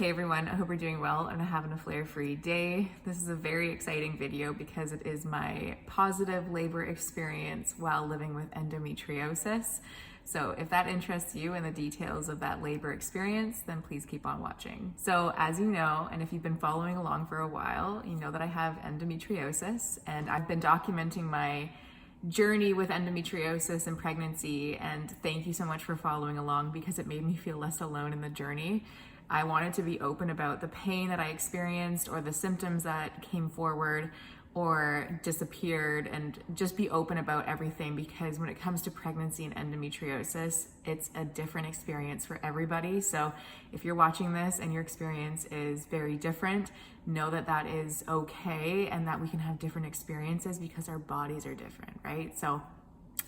Hey everyone, I hope you're doing well and having a flare-free day. This is a very exciting video because it is my positive labor experience while living with endometriosis. So if that interests you and the details of that labor experience, then please keep on watching. So as you know, and if you've been following along for a while, you know that I have endometriosis, and I've been documenting my journey with endometriosis and pregnancy, and thank you so much for following along because it made me feel less alone in the journey. I wanted to be open about the pain that I experienced or the symptoms that came forward or disappeared, and just be open about everything, because when it comes to pregnancy and endometriosis, it's a different experience for everybody. So if you're watching this and your experience is very different, know that that is okay and that we can have different experiences because our bodies are different, right? So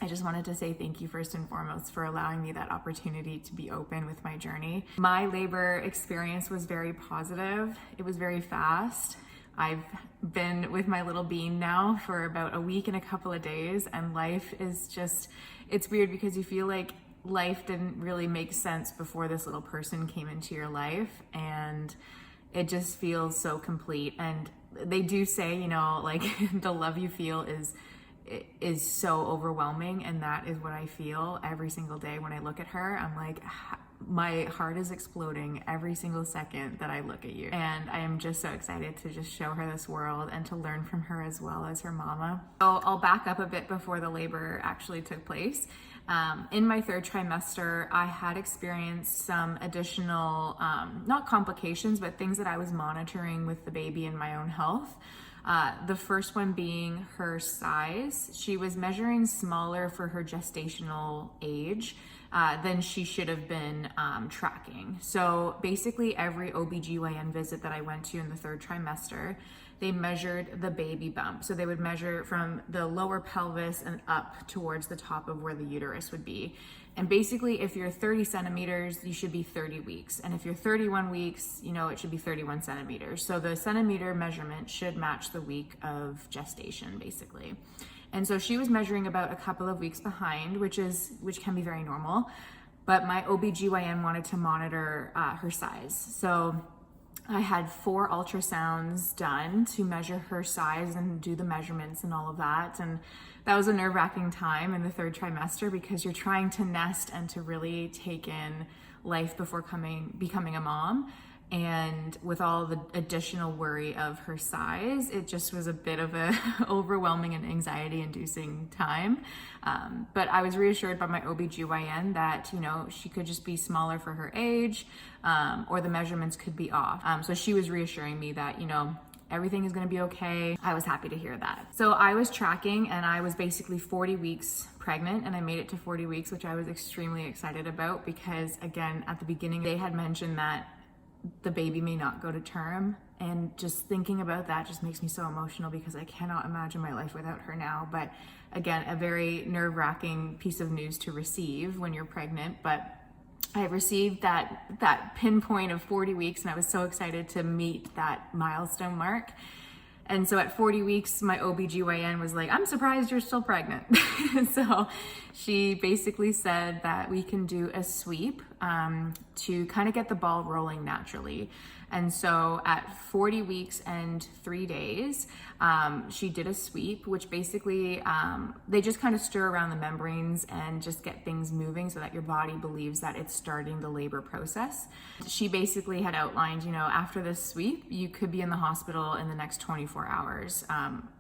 I just wanted to say thank you first and foremost for allowing me that opportunity to be open with my journey. My labor experience was very positive. It was very fast. I've been with my little bean now for about a week and a couple of days, and life is just, it's weird because you feel like life didn't really make sense before this little person came into your life, and it just feels so complete. And they do say, you know, like the love you feel is so overwhelming, and that is what I feel every single day when I look at her. I'm like, my heart is exploding every single second that I look at you, and I am just so excited to just show her this world and to learn from her as well as her mama. So I'll back up a bit before the labor actually took place. In my third trimester, I had experienced some additional, not complications, but things that I was monitoring with the baby and my own health. The first one being her size. She was measuring smaller for her gestational age than she should have been tracking. So basically every OBGYN visit that I went to in the third trimester, they measured the baby bump. So they would measure from the lower pelvis and up towards the top of where the uterus would be. And basically, if you're 30 centimeters, you should be 30 weeks. And if you're 31 weeks, you know, it should be 31 centimeters. So the centimeter measurement should match the week of gestation, basically. And so she was measuring about a couple of weeks behind, which can be very normal. But my OBGYN wanted to monitor her size. So I had 4 ultrasounds done to measure her size and do the measurements and all of that. And that was a nerve-wracking time in the third trimester because you're trying to nest and to really take in life before becoming a mom. And with all the additional worry of her size, it just was a bit of a overwhelming and anxiety-inducing time. But I was reassured by my OBGYN that, you know, she could just be smaller for her age, or the measurements could be off. So she was reassuring me that, you know, everything is going to be okay. I was happy to hear that. So I was tracking, and I was basically 40 weeks pregnant, and I made it to 40 weeks, which I was extremely excited about because, again, at the beginning, they had mentioned that the baby may not go to term, and just thinking about that just makes me so emotional because I cannot imagine my life without her now. But again, a very nerve-wracking piece of news to receive when you're pregnant. But I received that pinpoint of 40 weeks, and I was so excited to meet that milestone mark. And so at 40 weeks, my OBGYN was like, I'm surprised you're still pregnant. So she basically said that we can do a sweep to kind of get the ball rolling naturally. And so at 40 weeks and 3 days, she did a sweep, which basically, they just kind of stir around the membranes and just get things moving so that your body believes that it's starting the labor process. She basically had outlined, you know, after this sweep, you could be in the hospital in the next 24 hours.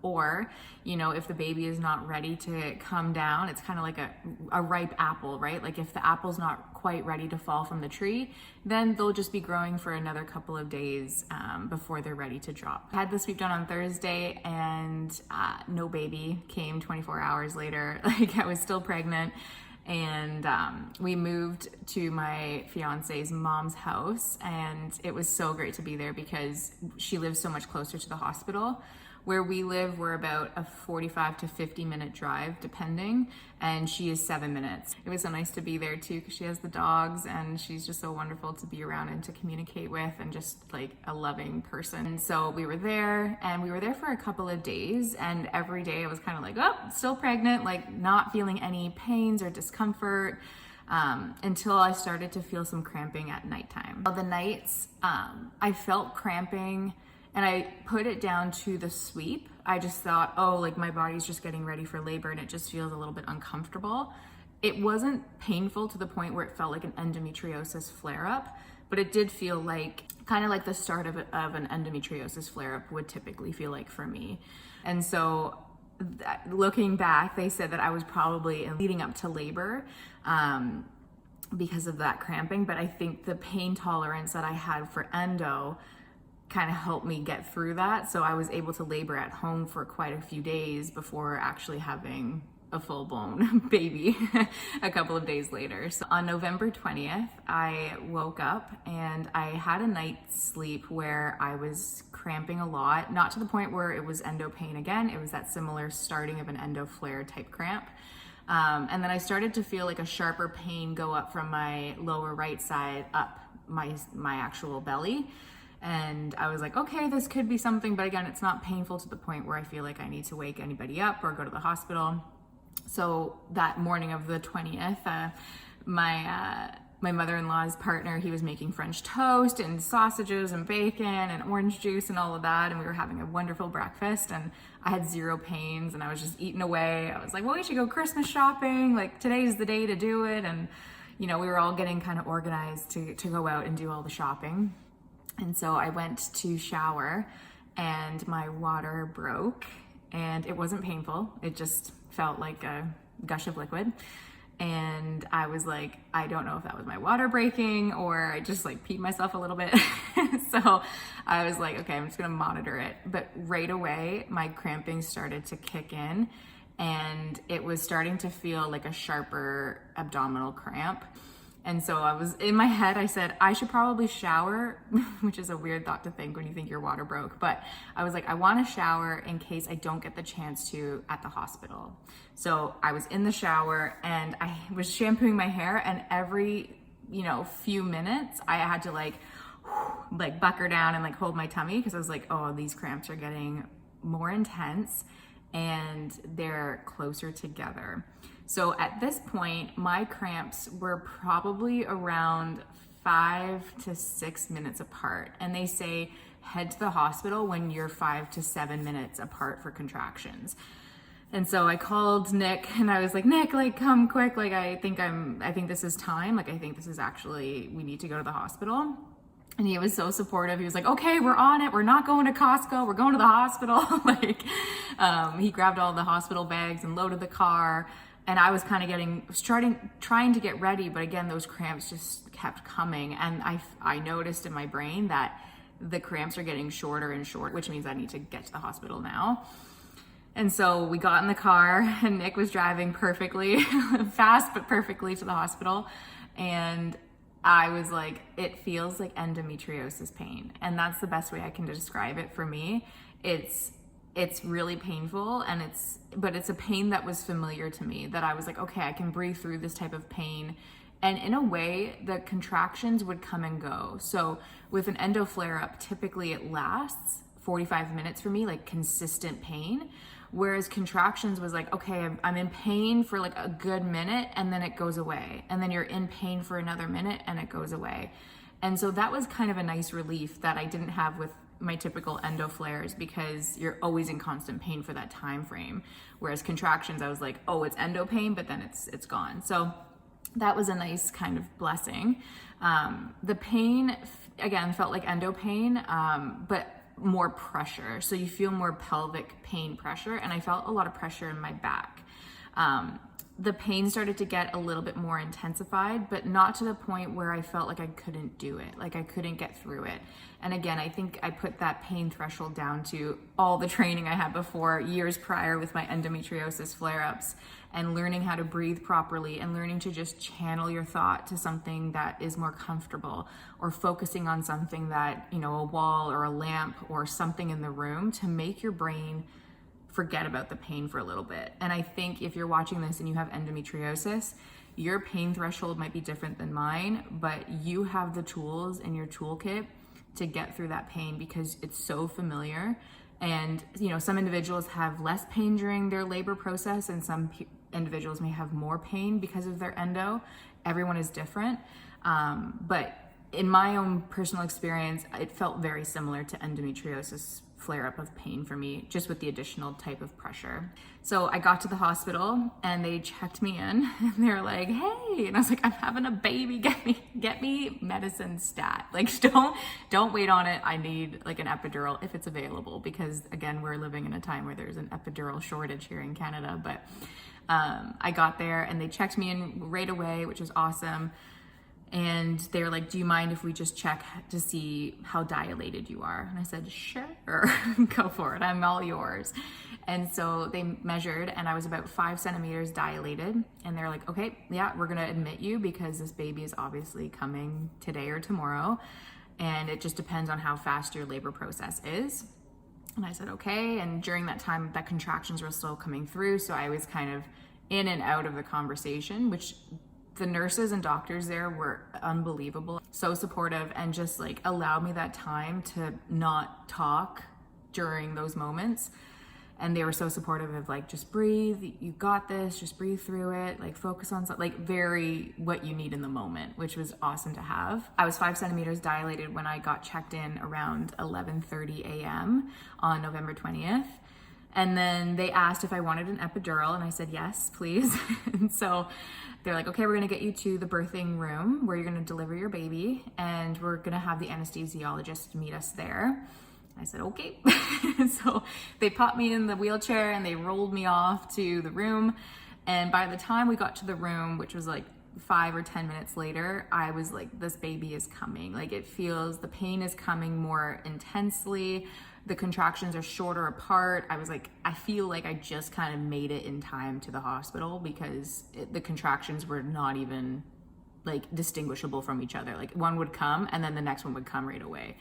Or, you know, if the baby is not ready to come down, it's kind of like a ripe apple, right? Like if the apple's not quite ready to fall from the tree, then they'll just be growing for another couple of days before they're ready to drop. I had the sweep done on Thursday, and no baby came 24 hours later. Like I was still pregnant, and we moved to my fiance's mom's house, and it was so great to be there because she lives so much closer to the hospital. Where we live, we're about a 45 to 50-minute drive, depending, and she is 7 minutes. It was so nice to be there too, because she has the dogs, and she's just so wonderful to be around and to communicate with, and just like a loving person. And so we were there, and we were there for a couple of days, and every day I was kind of like, oh, still pregnant, like not feeling any pains or discomfort. until I started to feel some cramping at nighttime. The nights, I felt cramping and I put it down to the sweep. I just thought, oh, like my body's just getting ready for labor and it just feels a little bit uncomfortable. It wasn't painful to the point where it felt like an endometriosis flare-up, but it did feel like kind of like the start of an endometriosis flare-up would typically feel like for me. And so looking back, they said that I was probably leading up to labor because of that cramping, but I think the pain tolerance that I had for endo kind of helped me get through that. So I was able to labor at home for quite a few days before actually having a full-blown baby a couple of days later. So on November 20th, I woke up and I had a night's sleep where I was cramping a lot, not to the point where it was endo pain again. It was that similar starting of an endo flare type cramp. And then I started to feel like a sharper pain go up from my lower right side up my actual belly. And I was like, okay, this could be something, but again, it's not painful to the point where I feel like I need to wake anybody up or go to the hospital. So that morning of the 20th, my mother-in-law's partner, he was making French toast and sausages and bacon and orange juice and all of that. And we were having a wonderful breakfast and I had zero pains and I was just eating away. I was like, well, we should go Christmas shopping. Like today's the day to do it. And, you know, we were all getting kind of organized to go out and do all the shopping. And so I went to shower and my water broke and it wasn't painful. It just felt like a gush of liquid. And I was like, I don't know if that was my water breaking or I just like peed myself a little bit. So I was like, okay, I'm just gonna monitor it. But right away, my cramping started to kick in and it was starting to feel like a sharper abdominal cramp. And so I was in my head, I said, I should probably shower, which is a weird thought to think when you think your water broke. But I was like, I want to shower in case I don't get the chance to at the hospital. So I was in the shower and I was shampooing my hair and every, few minutes I had to like bucker down and like hold my tummy because I was like, oh, these cramps are getting more intense and they're closer together. So at this point, my cramps were probably around 5 to 6 minutes apart. And they say head to the hospital when you're 5 to 7 minutes apart for contractions. And so I called Nick and I was like, Nick, like come quick. Like, I think this is time. Like, I think this is actually, we need to go to the hospital. And he was so supportive. He was like, okay, we're on it. We're not going to Costco. We're going to the hospital. He grabbed all the hospital bags and loaded the car. And I was kind of trying to get ready, but again, those cramps just kept coming. And I noticed in my brain that the cramps are getting shorter and shorter, which means I need to get to the hospital now. And so we got in the car and Nick was driving perfectly, fast, but perfectly to the hospital. And I was like, it feels like endometriosis pain. And that's the best way I can describe it for me. It's really painful but it's a pain that was familiar to me, that I was like, okay, I can breathe through this type of pain. And in a way, the contractions would come and go. So with an endo flare-up, typically it lasts 45 minutes for me, like consistent pain. Whereas contractions was like, okay, I'm in pain for like a good minute and then it goes away. And then you're in pain for another minute and it goes away. And so that was kind of a nice relief that I didn't have with my typical endo flares, because you're always in constant pain for that time frame. Whereas contractions, I was like, oh, it's endo pain, but then it's gone. So that was a nice kind of blessing. The pain, again, felt like endo pain, but more pressure. So you feel more pelvic pain pressure, and I felt a lot of pressure in my back. The pain started to get a little bit more intensified, but not to the point where I felt like I couldn't do it, like I couldn't get through it. And again, I think I put that pain threshold down to all the training I had before, years prior with my endometriosis flare-ups, and learning how to breathe properly and learning to just channel your thought to something that is more comfortable, or focusing on something that, a wall or a lamp or something in the room to make your brain forget about the pain for a little bit. And I think if you're watching this and you have endometriosis, your pain threshold might be different than mine, but you have the tools in your toolkit to get through that pain because it's so familiar. And, some individuals have less pain during their labor process and some individuals may have more pain because of their endo. everyone is different. But in my own personal experience, it felt very similar to endometriosis flare-up of pain for me, just with the additional type of pressure. So I got to the hospital and they checked me in and they were like, hey, and I was like, I'm having a baby, get me medicine stat. Like, don't wait on it. I need like an epidural if it's available, because again, we're living in a time where there's an epidural shortage here in Canada. But I got there and they checked me in right away, which was awesome. And they were like, do you mind if we just check to see how dilated you are? And I said, sure, go for it. I'm all yours. And so they measured and I was about 5 centimeters dilated. And they're like, okay, yeah, we're going to admit you because this baby is obviously coming today or tomorrow. And it just depends on how fast your labor process is. And I said, okay. And during that time, that contractions were still coming through. So I was kind of in and out of the conversation, which the nurses and doctors there were unbelievable, so supportive, and just like allowed me that time to not talk during those moments. And they were so supportive of like, just breathe, you got this, just breathe through it, like focus on something, like very what you need in the moment, which was awesome to have. I was 5 centimeters dilated when I got checked in around 11:30 a.m. on November 20th. And then they asked if I wanted an epidural, and I said, yes, please. And so they're like, okay, we're gonna get you to the birthing room where you're gonna deliver your baby, and we're gonna have the anesthesiologist meet us there. I said, okay. So they popped me in the wheelchair and they rolled me off to the room. And by the time we got to the room, which was like 5 or 10 minutes later, I was like, this baby is coming. Like the pain is coming more intensely. The contractions are shorter apart. I was like, I feel like I just kind of made it in time to the hospital because the contractions were not even like distinguishable from each other. Like one would come and then the next one would come right away.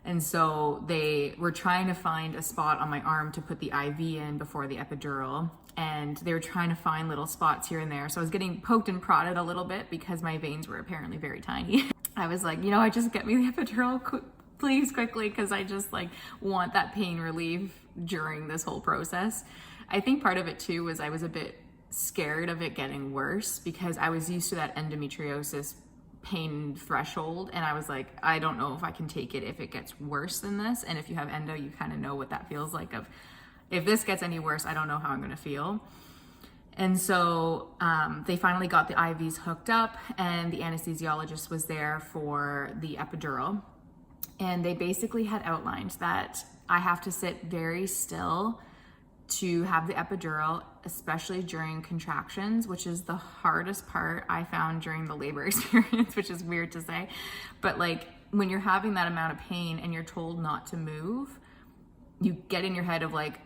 And so they were trying to find a spot on my arm to put the IV in before the epidural. And they were trying to find little spots here and there. So I was getting poked and prodded a little bit because my veins were apparently very tiny. I was like, I just get me the epidural please quickly, because I just like want that pain relief during this whole process. I think part of it too was I was a bit scared of it getting worse because I was used to that endometriosis pain threshold, and I was like, I don't know if I can take it if it gets worse than this. And if you have endo, you kind of know what that feels like of, if this gets any worse, I don't know how I'm gonna feel. And so they finally got the IVs hooked up and the anesthesiologist was there for the epidural. And they basically had outlined that I have to sit very still to have the epidural, especially during contractions, which is the hardest part I found during the labor experience, which is weird to say. But like when you're having that amount of pain and you're told not to move, you get in your head of like,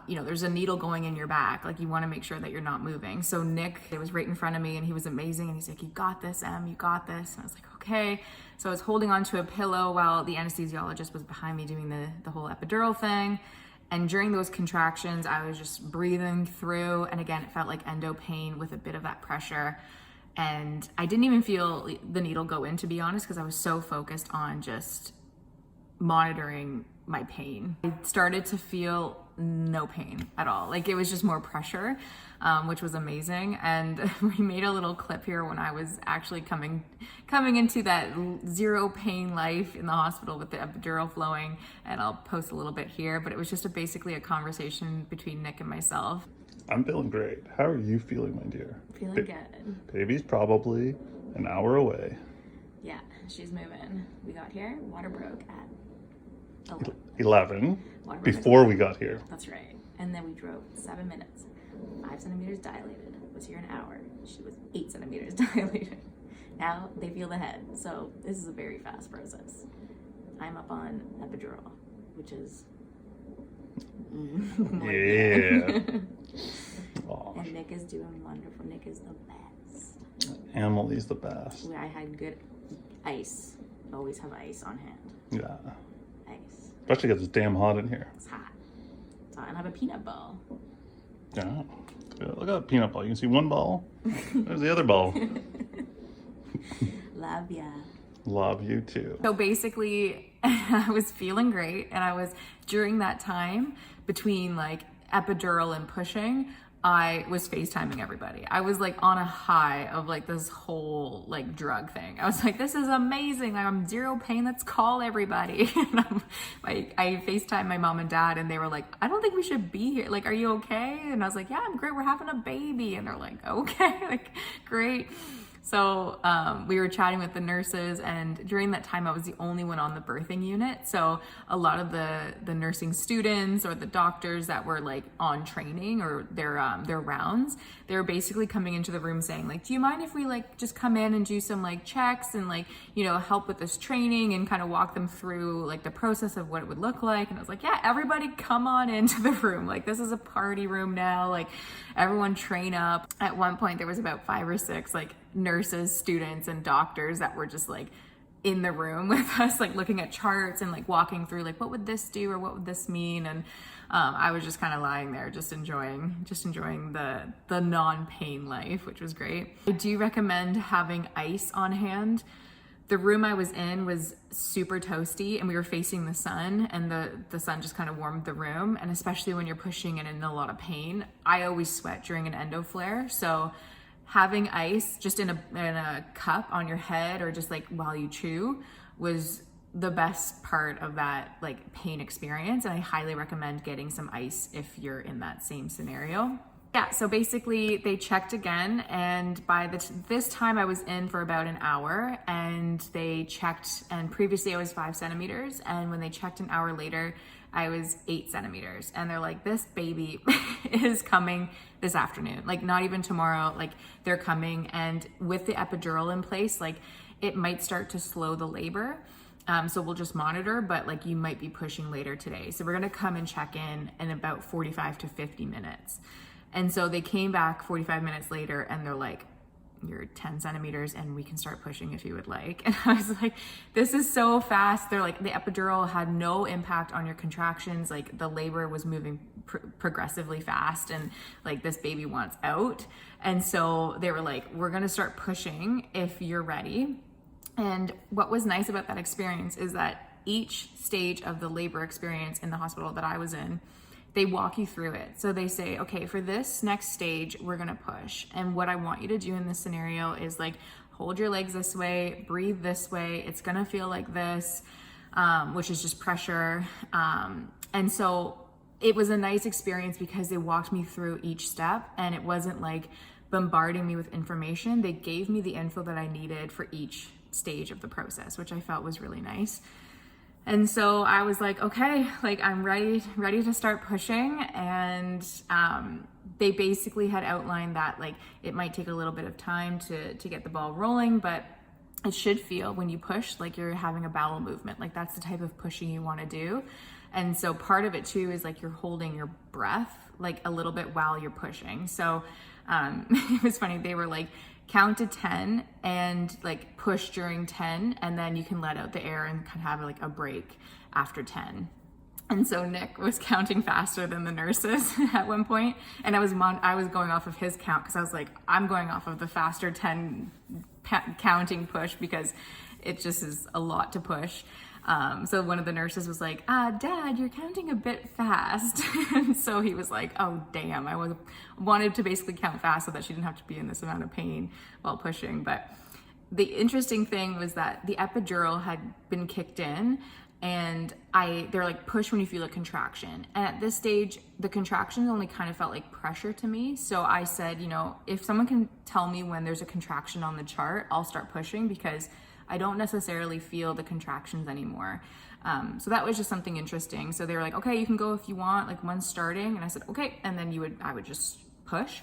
there's a needle going in your back. Like you want to make sure that you're not moving. So Nick, it was right in front of me and he was amazing. And he's like, you got this, Em, you got this. And I was like, okay. So I was holding onto a pillow while the anesthesiologist was behind me doing the whole epidural thing. And during those contractions, I was just breathing through. And again, it felt like endo pain with a bit of that pressure. And I didn't even feel the needle go in, to be honest, because I was so focused on just monitoring my pain. I started to feel no pain at all. Like it was just more pressure, which was amazing. And we made a little clip here when I was actually coming into that zero pain life in the hospital with the epidural flowing, and I'll post a little bit here, but it was just basically a conversation between Nick and myself. I'm feeling great. How are you feeling, my dear? Feeling good. Baby's probably an hour away. Yeah, she's moving. We got here, water broke at 11 before we got here. That's right. And then we drove 7 minutes. 5 centimeters dilated. Was here an hour. She was 8 centimeters dilated. Now they feel the head. So this is a very fast process. I'm up on epidural, which is yeah. And Nick is doing wonderful. Nick is the best. Emily's the best. I had good ice. Always have ice on hand. Yeah. Ice. Especially because it's damn hot in here. It's hot. It's hot. And I have a peanut ball. Yeah. Look at that peanut ball. You can see one ball. There's the other ball. Love ya. Love you too. So basically, I was feeling great, and I was, during that time between like epidural and pushing, I was FaceTiming everybody. I was like on a high of like this whole like drug thing. I was like, this is amazing. Like, I'm zero pain. Let's call everybody. And I FaceTimed my mom and dad, and they were like, I don't think we should be here. Like, are you okay? And I was like, yeah, I'm great. We're having a baby. And they're like, okay, like, great. So we were chatting with the nurses, and during that time I was the only one on the birthing unit. So a lot of the nursing students or the doctors that were like on training or their rounds, they were basically coming into the room saying like, do you mind if we like just come in and do some like checks and like, you know, help with this training and kind of walk them through like the process of what it would look like. And I was like, yeah, everybody come on into the room. Like, this is a party room now. Like, everyone train up. At one point there was about 5 or 6 like nurses, students, and doctors that were just like in the room with us, like looking at charts and like walking through like, what would this do or what would this mean? And I was just kind of lying there, just enjoying the non-pain life, which was great. I do recommend having ice on hand. The room I was in was super toasty, and we were facing the sun, and the sun just kind of warmed the room. And especially when you're pushing and in a lot of pain, I always sweat during an endo flare. So having ice just in a cup on your head or just like while you chew was the best part of that like pain experience. And I highly recommend getting some ice if you're in that same scenario. Yeah, so basically they checked again, and by this time I was in for about an hour, and they checked, and previously I was 5 centimeters, and when they checked an hour later, I was 8 centimeters. And they're like, this baby is coming this afternoon, like not even tomorrow, like they're coming. And with the epidural in place, like it might start to slow the labor. So we'll just monitor, but like you might be pushing later today. So we're gonna come and check in about 45 to 50 minutes. And so they came back 45 minutes later, and they're like, you're 10 centimeters and we can start pushing if you would like. And I was like, this is so fast. They're like, the epidural had no impact on your contractions. Like, the labor was moving progressively fast, and like, this baby wants out. And so they were like, we're gonna start pushing if you're ready. And what was nice about that experience is that each stage of the labor experience in the hospital that I was in, they walk you through it. So they say, okay, for this next stage, we're gonna push. And what I want you to do in this scenario is like, hold your legs this way, breathe this way. It's gonna feel like this, which is just pressure. And so it was a nice experience because they walked me through each step, and it wasn't like bombarding me with information. They gave me the info that I needed for each stage of the process, which I felt was really nice. And so I was like, okay, like I'm ready to start pushing. And they basically had outlined that like it might take a little bit of time to get the ball rolling, but it should feel when you push like you're having a bowel movement. Like, that's the type of pushing you want to do. And so part of it too is like you're holding your breath like a little bit while you're pushing. So it was funny, they were like, count to 10 and like push during 10, and then you can let out the air and kind of have like a break after 10. And so Nick was counting faster than the nurses at one point, and I was going off of his count because I was like, I'm going off of the faster 10 counting push because it just is a lot to push. So one of the nurses was like, Dad, you're counting a bit fast. And so he was like, oh, damn. I wanted to basically count fast so that she didn't have to be in this amount of pain while pushing. But the interesting thing was that the epidural had been kicked in, and they're like, push when you feel a contraction. And at this stage, the contractions only kind of felt like pressure to me. So I said, you know, if someone can tell me when there's a contraction on the chart, I'll start pushing, because I don't necessarily feel the contractions anymore. So that was just something interesting. So they were like, okay, you can go if you want, like one's starting. And I said, okay. And then I would just push.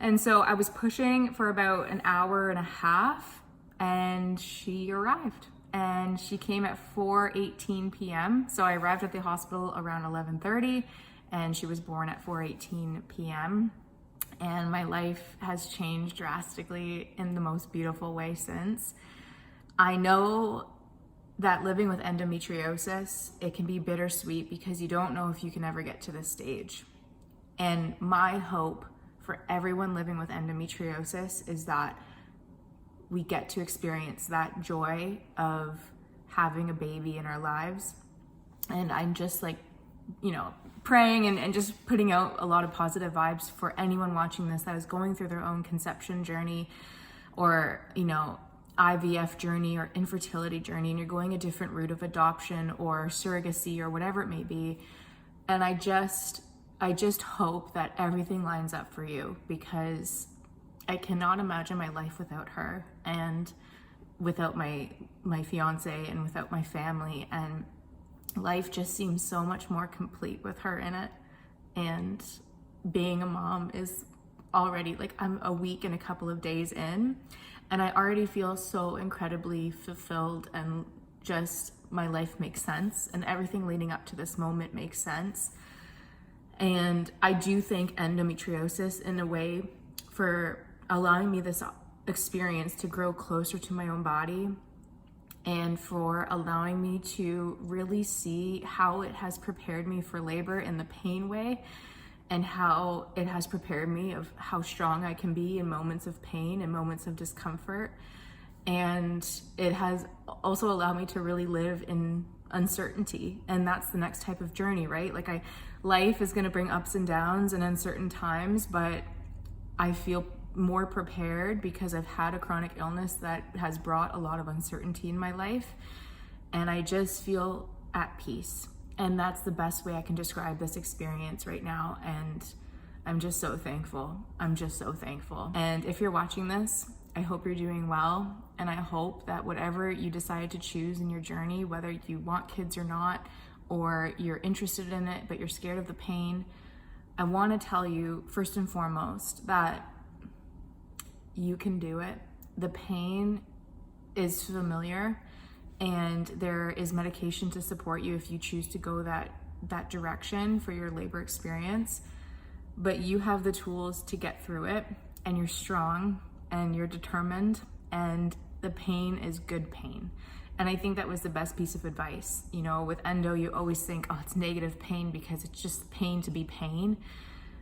And so I was pushing for about an hour and a half, and she arrived. And she came at 4:18 p.m. So I arrived at the hospital around 11:30, and she was born at 4:18 p.m. And my life has changed drastically in the most beautiful way since. I know that living with endometriosis, it can be bittersweet because you don't know if you can ever get to this stage. And my hope for everyone living with endometriosis is that we get to experience that joy of having a baby in our lives. And I'm just like praying and just putting out a lot of positive vibes for anyone watching this that is going through their own conception journey, or, IVF journey or infertility journey, and you're going a different route of adoption or surrogacy or whatever it may be. And I just hope that everything lines up for you, because I cannot imagine my life without her, and without my fiance, and without my family, and life just seems so much more complete with her in it. And being a mom is already, like, I'm a week and a couple of days in, and I already feel so incredibly fulfilled, and just my life makes sense, and everything leading up to this moment makes sense. And I do thank endometriosis in a way for allowing me this experience to grow closer to my own body, and for allowing me to really see how it has prepared me for labor in the pain way, and how it has prepared me of how strong I can be in moments of pain and moments of discomfort. And it has also allowed me to really live in uncertainty, and that's the next type of journey, right? Like, life is going to bring ups and downs and uncertain times, but I feel more prepared because I've had a chronic illness that has brought a lot of uncertainty in my life, and I just feel at peace. And that's the best way I can describe this experience right now. And I'm just so thankful. I'm just so thankful. And if you're watching this, I hope you're doing well. And I hope that whatever you decide to choose in your journey, whether you want kids or not, or you're interested in it, but you're scared of the pain, I want to tell you, first and foremost, that you can do it. The pain is familiar, and there is medication to support you if you choose to go that direction for your labor experience. But you have the tools to get through it, and you're strong, and you're determined, and the pain is good pain. And I think that was the best piece of advice. With endo, you always think, oh, it's negative pain because it's just pain to be pain.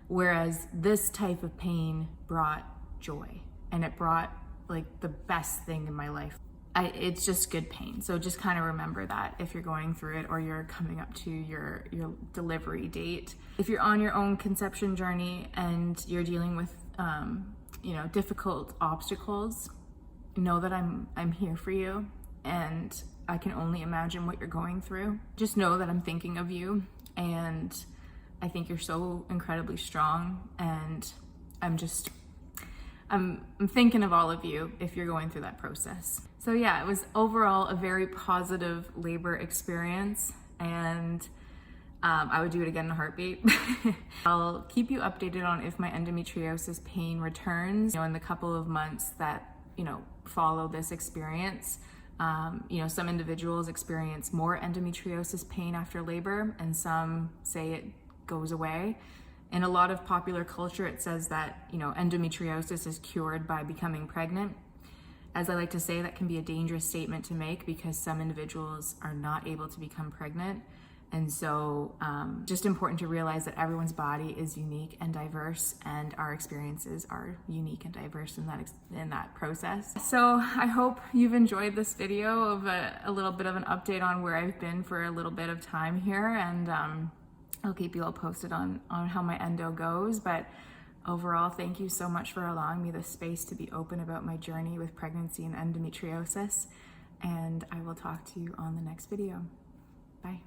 Whereas this type of pain brought joy, and it brought, like, the best thing in my life. It's just good pain. So just kind of remember that if you're going through it, or you're coming up to your delivery date. If you're on your own conception journey and you're dealing with difficult obstacles, know that I'm here for you, and I can only imagine what you're going through. Just know that I'm thinking of you, and I think you're so incredibly strong, and I'm thinking of all of you if you're going through that process. So yeah, it was overall a very positive labor experience, and I would do it again in a heartbeat. I'll keep you updated on if my endometriosis pain returns, in the couple of months that, follow this experience. Some individuals experience more endometriosis pain after labor, and some say it goes away. In a lot of popular culture, it says that, endometriosis is cured by becoming pregnant. As I like to say, that can be a dangerous statement to make, because some individuals are not able to become pregnant. And so just important to realize that everyone's body is unique and diverse, and our experiences are unique and diverse in that process. So I hope you've enjoyed this video of a little bit of an update on where I've been for a little bit of time here, and I'll keep you all posted on how my endo goes. But overall, thank you so much for allowing me the space to be open about my journey with pregnancy and endometriosis, and I will talk to you on the next video. Bye.